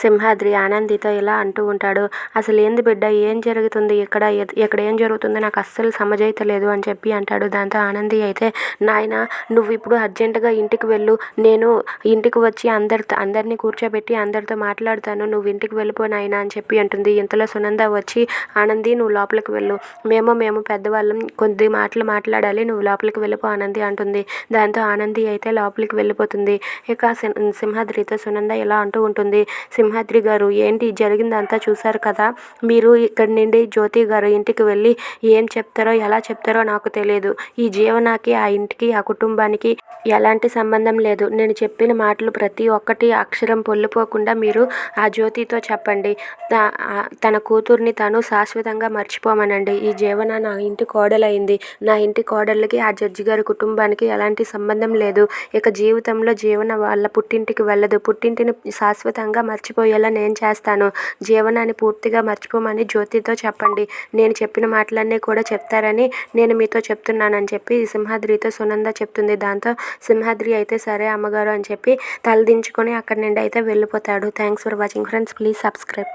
సింహాద్రి ఆనందితో ఇలా అంటూ ఉంటాడు. అసలు ఏంది బిడ్డ, ఏం జరుగుతుంది ఇక్కడ ఏం జరుగుతుందో నాకు అస్సలు సమజైతలేదు అని చెప్పి అంటాడు. దాంతో ఆనంది అయితే, నాయన నువ్వు ఇప్పుడు అర్జెంటుగా ఇంటికి వెళ్ళు, నేను ఇంటికి వచ్చి అందరినీ కూర్చోబెట్టి అందరితో మాట్లాడతాను, నువ్వు ఇంటికి వెళ్ళిపో నాయన అని చెప్పి అంటుంది. ఇంతలో సునంద వచ్చి, ఆనంది నువ్వు లోపలికి వెళ్ళు, మేము పెద్దవాళ్ళం కొద్ది మాటలు మాట్లాడాలి, నువ్వు లోపలికి వెళ్ళిపో ఆనంది అంటుంది. దాంతో ఆనంది అయితే లోపలికి వెళ్ళిపోతుంది. ఇక సింహాద్రితో సునంద ఇలా అంటూ ఉంటుంది. సింహాద్రి గారు, ఏంటి జరిగిందంతా చూశారు కదా, మీరు ఇక్కడి నుండి జ్యోతి గారు ఇంటికి వెళ్ళి ఏం చెప్తారో ఎలా చెప్తారో నాకు తెలియదు. ఈ జీవనాకి ఆ ఇంటికి ఆ కుటుంబానికి ఎలాంటి సంబంధం లేదు. నేను చెప్పిన మాటలు ప్రతి ఒక్కటి అక్షరం పొల్లిపోకుండా మీరు ఆ జ్యోతితో చెప్పండి. తన కూతుర్ని తను శాశ్వతంగా మర్చిపోమనండి. ఈ జీవన నా ఇంటి కోడలైంది, నా ఇంటి కోడళ్ళకి ఆ జడ్జి గారి కుటుంబానికి ఎలాంటి సంబంధం లేదు. ఇక జీవితంలో జీవన వాళ్ళ పుట్టింటికి వెళ్ళదు, పుట్టింటిని శాశ్వతంగా మర్చిపోయేలా నేను చేస్తాను. జీవనాన్ని పూర్తిగా మర్చిపోమని జ్యోతితో చెప్పండి. నేను చెప్పిన మాటలన్నీ కూడా చెప్తారని నేను మీతో చెప్తున్నానని చెప్పి సింహాద్రితో సునంద చెప్తుంది. దాంతో సింహాద్రి అయితే సరే అమ్మగారు అని చెప్పి తలదించుకొని అక్కడి నుండి అయితే వెళ్ళిపోతాడు. Thanks for watching friends, please subscribe.